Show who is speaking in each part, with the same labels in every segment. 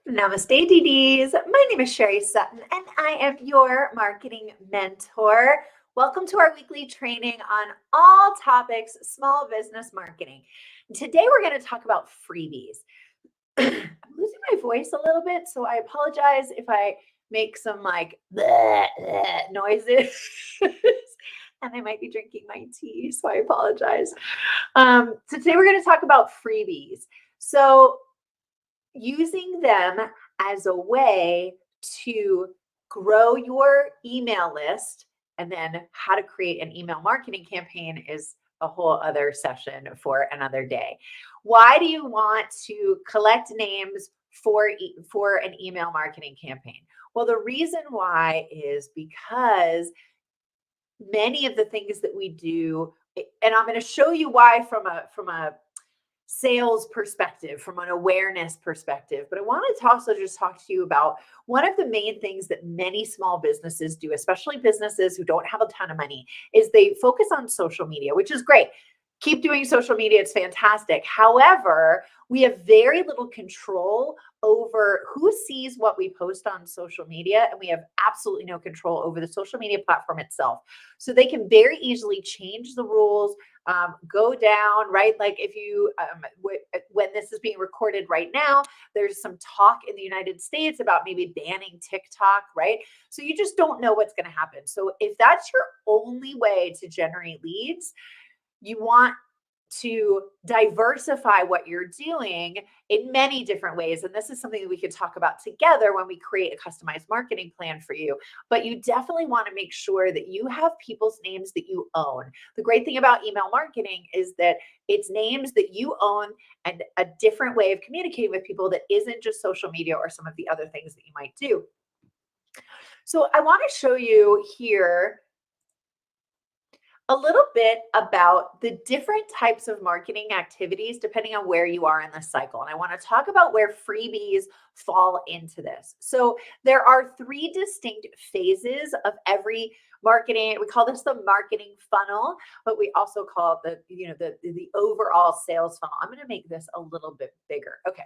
Speaker 1: Namaste, DDs. My name is Sherry Sutton, and I am your marketing mentor. Welcome to our weekly training on all topics small business marketing. Today, we're going to talk about freebies. I'm losing my voice a little bit, so I apologize if I make some like bleh, bleh noises. And I might be drinking my tea, so I apologize. So today we're going to talk about freebies. So using them as a way to grow your email list, and then how to create an email marketing campaign is a whole other session for another day. Why do you want to collect names for an email marketing campaign? Well, the reason why is because many of the things that we do, and I'm going to show you why from a sales perspective, from an awareness perspective. But I wanted to also just talk to you about one of the main things that many small businesses do, especially businesses who don't have a ton of money, is they focus on social media, which is great. Keep doing social media, it's fantastic. However, we have very little control over who sees what we post on social media, and we have absolutely no control over the social media platform itself. So they can very easily change the rules, go down, right? Like if you, when this is being recorded right now, there's some talk in the United States about maybe banning TikTok, right? So you just don't know what's going to happen. So if that's your only way to generate leads, you want to diversify what you're doing in many different ways. And this is something that we could talk about together when we create a customized marketing plan for you. But you definitely want to make sure that you have people's names that you own. The great thing about email marketing is that it's names that you own and a different way of communicating with people that isn't just social media or some of the other things that you might do. So I want to show you here a little bit about the different types of marketing activities depending on where you are in the cycle. And I want to talk about where freebies fall into this. So there are three distinct phases of every marketing. We call this the marketing funnel, but we also call it the overall sales funnel. I'm going to make this a little bit bigger. Okay.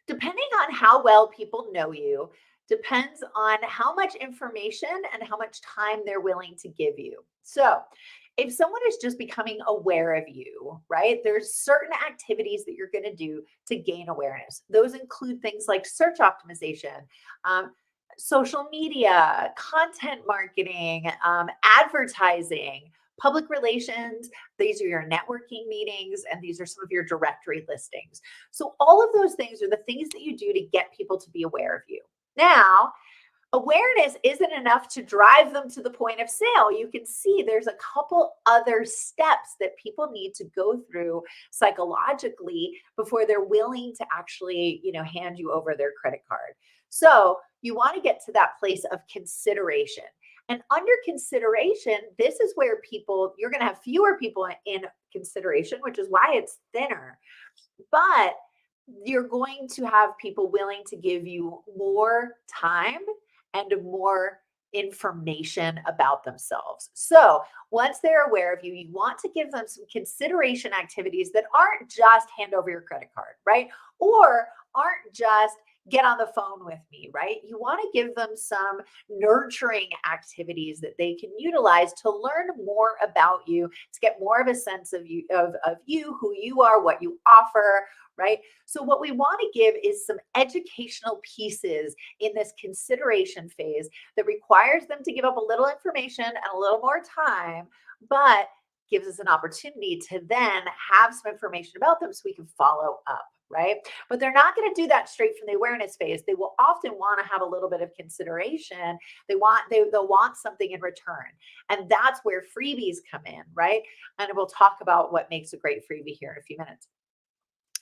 Speaker 1: Depending on how well people know you, depends on how much information and how much time they're willing to give you. So, if someone is just becoming aware of you, right, there's certain activities that you're going to do to gain awareness. Those include things like search optimization, social media, content marketing, advertising, public relations. These are your networking meetings, and these are some of your directory listings. So, all of those things are the things that you do to get people to be aware of you. Now, awareness isn't enough to drive them to the point of sale. You can see there's a couple other steps that people need to go through psychologically before they're willing to actually, hand you over their credit card. So, you want to get to that place of consideration. And under consideration, this is where you're going to have fewer people in consideration, which is why it's thinner. But you're going to have people willing to give you more time and more information about themselves. So once they're aware of you, you want to give them some consideration activities that aren't just hand over your credit card, right? Or aren't just get on the phone with me, right? You want to give them some nurturing activities that they can utilize to learn more about you, to get more of a sense of you, of you, who you are, what you offer, right? So what we want to give is some educational pieces in this consideration phase that requires them to give up a little information and a little more time, but gives us an opportunity to then have some information about them so we can follow up, right? But they're not going to do that straight from the awareness phase. They will often want to have a little bit of consideration. They'll want something in return. And that's where freebies come in, right? And we'll talk about what makes a great freebie here in a few minutes.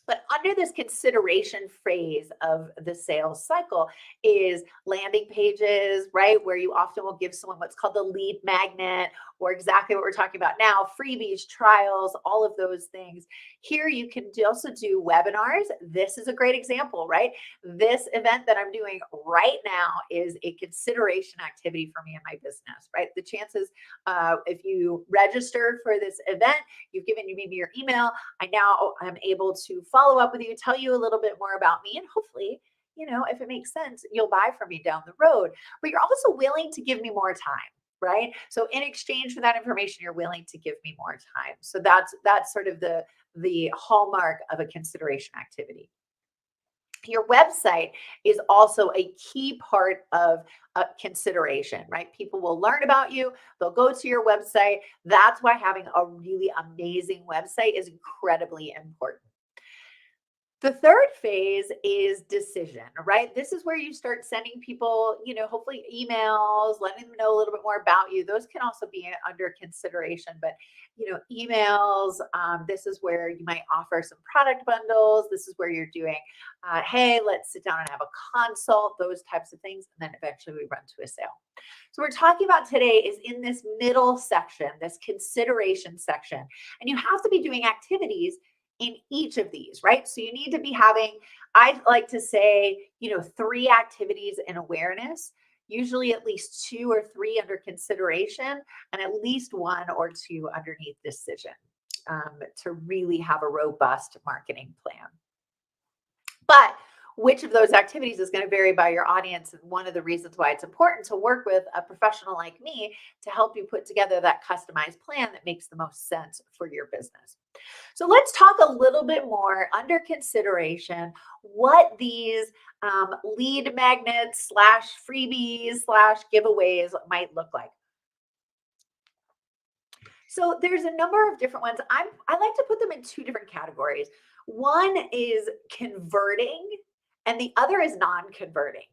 Speaker 1: But under this consideration phase of the sales cycle is landing pages, right? Where you often will give someone what's called the lead magnet or exactly what we're talking about now, freebies, trials, all of those things. Here you can also do webinars. This is a great example, right? This event that I'm doing right now is a consideration activity for me in my business, right? The chances, if you register for this event, you've given me your email, I now am able to follow up with you, tell you a little bit more about me, and hopefully, if it makes sense, you'll buy from me down the road. But you're also willing to give me more time, right? So in exchange for that information, you're willing to give me more time. So that's sort of the hallmark of a consideration activity. Your website is also a key part of consideration, right? People will learn about you, they'll go to your website. That's why having a really amazing website is incredibly important. The third phase is decision, right? This is where you start sending people, hopefully emails, letting them know a little bit more about you. Those can also be under consideration, but emails. This is where you might offer some product bundles. This is where you're doing, hey, let's sit down and have a consult, those types of things. And then eventually we run to a sale. So we're talking about today is in this middle section, this consideration section, and you have to be doing activities in each of these, right? So you need to be having, I like to say, 3 activities in awareness, usually at least 2 or 3 under consideration, and at least 1 or 2 underneath decision, to really have a robust marketing plan. But which of those activities is going to vary by your audience. And one of the reasons why it's important to work with a professional like me to help you put together that customized plan that makes the most sense for your business. So let's talk a little bit more under consideration what these lead magnets / freebies / giveaways might look like. So there's a number of different ones. I like to put them in 2 different categories. One is converting and the other is non-converting.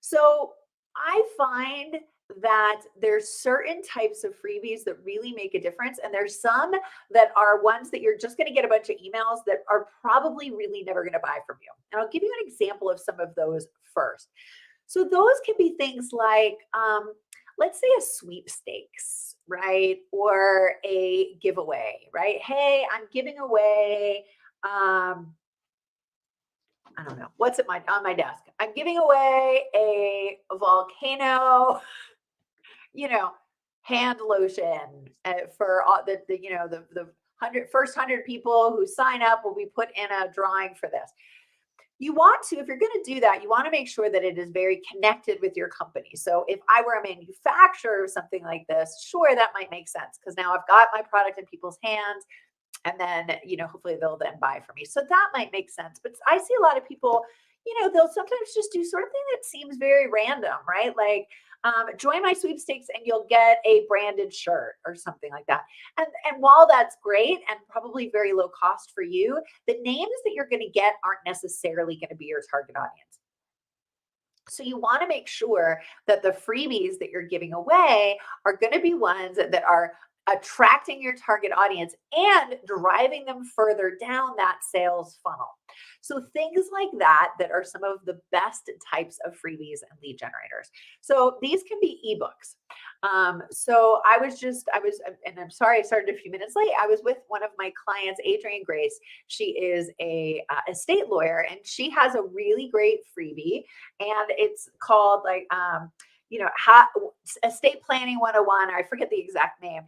Speaker 1: So I find that there's certain types of freebies that really make a difference. And there's some that are ones that you're just going to get a bunch of emails that are probably really never going to buy from you. And I'll give you an example of some of those first. So those can be things like, let's say a sweepstakes, right? Or a giveaway, right? Hey, I'm giving away, I don't know, what's on my desk? I'm giving away a volcano, hand lotion for all the first 100 people who sign up will be put in a drawing for this. You want to, if you're going to do that, you want to make sure that it is very connected with your company. So if I were a manufacturer of something like this, sure, that might make sense because now I've got my product in people's hands and then, hopefully they'll then buy from me. So that might make sense. But I see a lot of people, they'll sometimes just do sort of thing that seems very random, right? Like, join my sweepstakes and you'll get a branded shirt or something like that. And while that's great and probably very low cost for you, the names that you're going to get aren't necessarily going to be your target audience. So you want to make sure that the freebies that you're giving away are going to be ones that are attracting your target audience and driving them further down that sales funnel. So things like that are some of the best types of freebies and lead generators. So these can be ebooks. So and I'm sorry I started a few minutes late. I was with one of my clients, Adrienne Grace. She is a estate lawyer, and she has a really great freebie, and it's called estate planning 101, or I forget the exact name,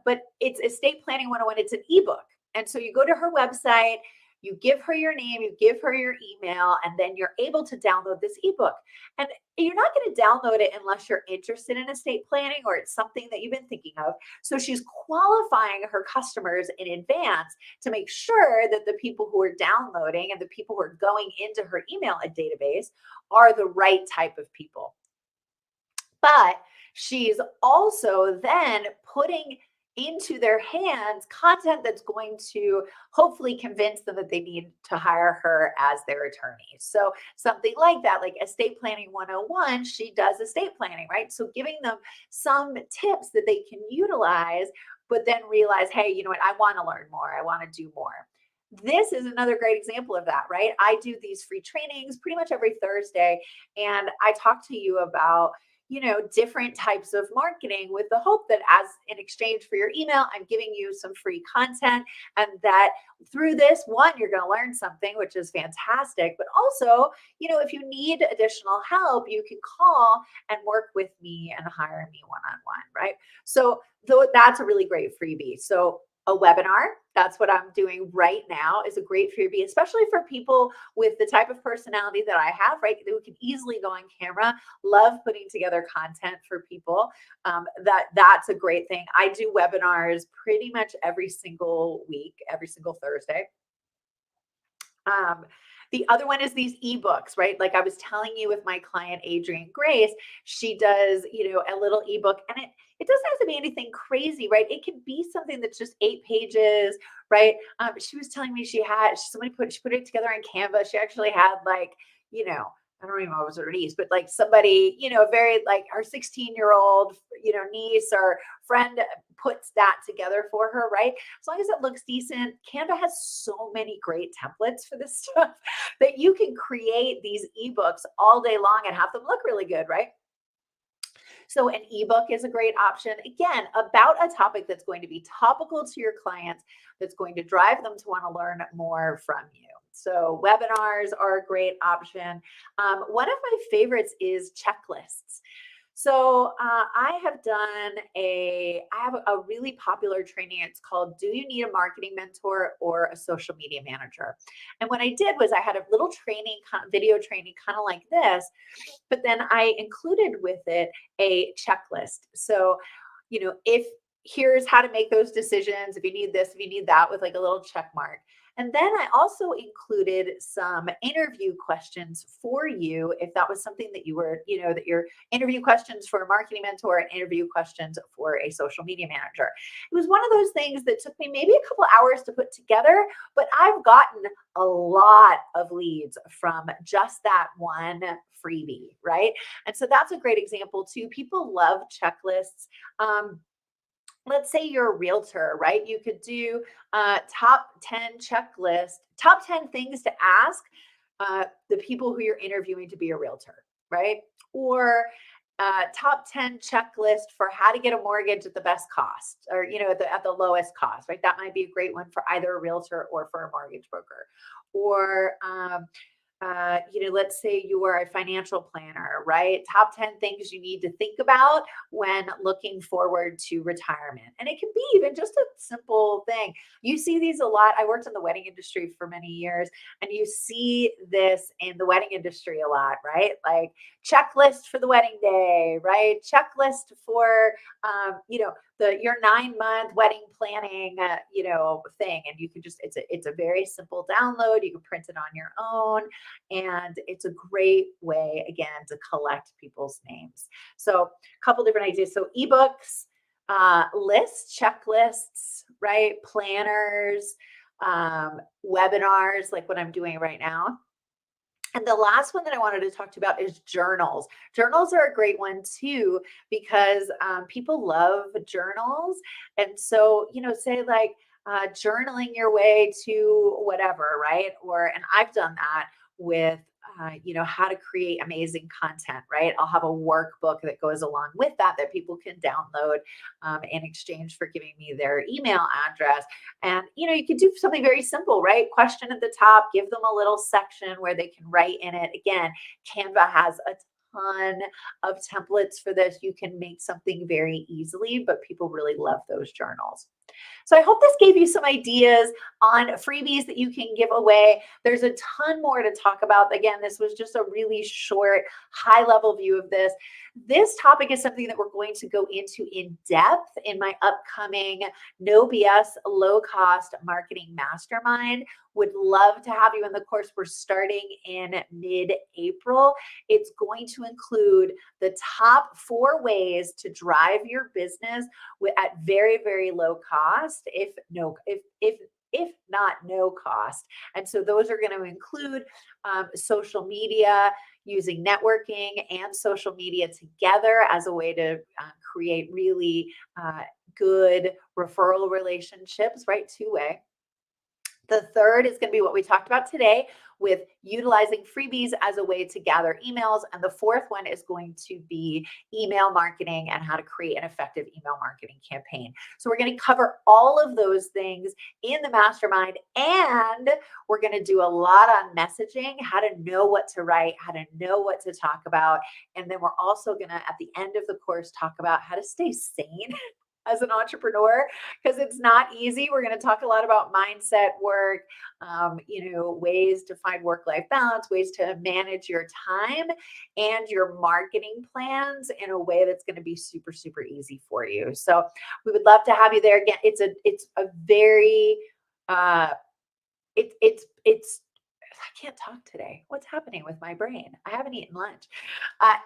Speaker 1: but it's estate planning 101. It's an ebook. And so you go to her website, you give her your name, you give her your email, and then you're able to download this ebook. And you're not going to download it unless you're interested in estate planning or it's something that you've been thinking of. So she's qualifying her customers in advance to make sure that the people who are downloading and the people who are going into her email database are the right type of people. But she's also then putting into their hands content that's going to hopefully convince them that they need to hire her as their attorney. So something like that, like estate planning 101, she does estate planning, right? So giving them some tips that they can utilize, but then realize, hey, you know what? I want to learn more. I want to do more. This is another great example of that, right? I do these free trainings pretty much every Thursday, and I talk to you about different types of marketing with the hope that as in exchange for your email, I'm giving you some free content, and that through this one, you're going to learn something, which is fantastic. But also, if you need additional help, you can call and work with me and hire me one-on-one, right? So that's a really great freebie. So a webinar, that's what I'm doing right now, is a great freebie, especially for people with the type of personality that I have, right? Who can easily go on camera, love putting together content for people. That's a great thing. I do webinars pretty much every single week, every single Thursday. The other one is these ebooks, right? Like I was telling you with my client, Adrienne Grace, she does, a little ebook, and it doesn't have to be anything crazy, right? It can be something that's just 8 pages, right? She was telling me she put it together on Canva. She actually had like, I don't even know what was her niece, but like somebody, very like her 16-year-old, niece or friend puts that together for her, right? As long as it looks decent. Canva has so many great templates for this stuff that you can create these ebooks all day long and have them look really good, right? So an ebook is a great option. Again, about a topic that's going to be topical to your clients, that's going to drive them to want to learn more from you. So webinars are a great option. One of my favorites is checklists. So I have a really popular training. It's called Do You Need a Marketing Mentor or a Social Media Manager? And what I did was I had a little video training kind of like this, but then I included with it a checklist. So, if here's how to make those decisions, if you need this, if you need that, with like a little check mark. And then I also included some interview questions for you if that was something that you were, that your interview questions for a marketing mentor and interview questions for a social media manager. It was one of those things that took me maybe a couple hours to put together, but I've gotten a lot of leads from just that one freebie, right? And so that's a great example too. People love checklists. Let's say you're a realtor, right? You could do top 10 checklist, top 10 things to ask the people who you're interviewing to be a realtor, right? Or top 10 checklist for how to get a mortgage at the best cost, or at the lowest cost, right? That might be a great one for either a realtor or for a mortgage broker. Or let's say you are a financial planner, right? Top 10 things you need to think about when looking forward to retirement. And it can be even just a simple thing. You see these a lot. I worked in the wedding industry for many years, and you see this in the wedding industry a lot, right? Like checklist for the wedding day, right? Checklist for, your 9-month wedding planning, thing. And you can just, it's a very simple download. You can print it on your own. And it's a great way, again, to collect people's names. So a couple different ideas. So ebooks, lists, checklists, right? Planners, webinars, like what I'm doing right now. And the last one that I wanted to talk to you about is journals. Journals are a great one too, because people love journals. And so, say like journaling your way to whatever, right? And I've done that with how to create amazing content, right? I'll have a workbook that goes along with that people can download in exchange for giving me their email address. And you could do something very simple, right? Question at the top, give them a little section where they can write in it. Again, Canva has a ton of templates for this. You can make something very easily, but people really love those journals. So I hope this gave you some ideas on freebies that you can give away. There's a ton more to talk about. Again, this was just a really short, high-level view of this. This topic is something that we're going to go into in depth in my upcoming No BS Low Cost Marketing Mastermind. Would love to have you in the course. We're starting in mid-April. It's going to include the top 4 ways to drive your business at very, very low cost, if not no cost. And so those are going to include social media, using networking and social media together as a way to create really good referral relationships, right? 2-way. The third is going to be what we talked about today with utilizing freebies as a way to gather emails. And the fourth one is going to be email marketing and how to create an effective email marketing campaign. So we're going to cover all of those things in the mastermind, and we're going to do a lot on messaging, how to know what to write, how to know what to talk about. And then we're also going to, at the end of the course, talk about how to stay sane as an entrepreneur, because it's not easy. We're going to talk a lot about mindset work, ways to find work-life balance, ways to manage your time and your marketing plans in a way that's going to be super, super easy for you. So we would love to have you there. Again, it's a very it's I can't talk today. What's happening with my brain? I haven't eaten lunch.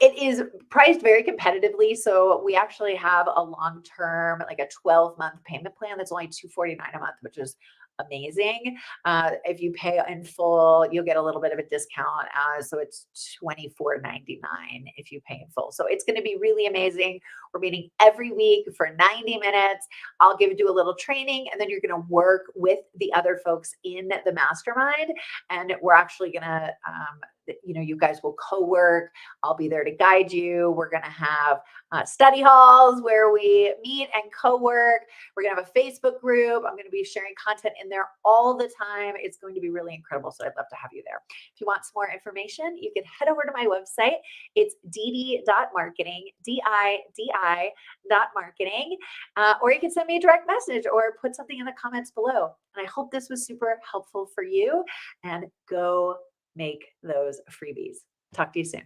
Speaker 1: It is priced very competitively. So we actually have a long-term, like a 12-month payment plan that's only $249 a month, which is amazing. If you pay in full, you'll get a little bit of a discount. So it's $24.99 if you pay in full. So it's going to be really amazing. We're meeting every week for 90 minutes. I'll do a little training, and then you're going to work with the other folks in the mastermind. And we're actually going to, you guys will co-work. I'll be there to guide you. We're going to have study halls where we meet and co-work. We're going to have a Facebook group. I'm going to be sharing content in there all the time. It's going to be really incredible. So I'd love to have you there. If you want some more information, you can head over to my website. It's dd.marketing, DIDI.marketing, or you can send me a direct message or put something in the comments below. And I hope this was super helpful for you, and go make those freebies. Talk to you soon.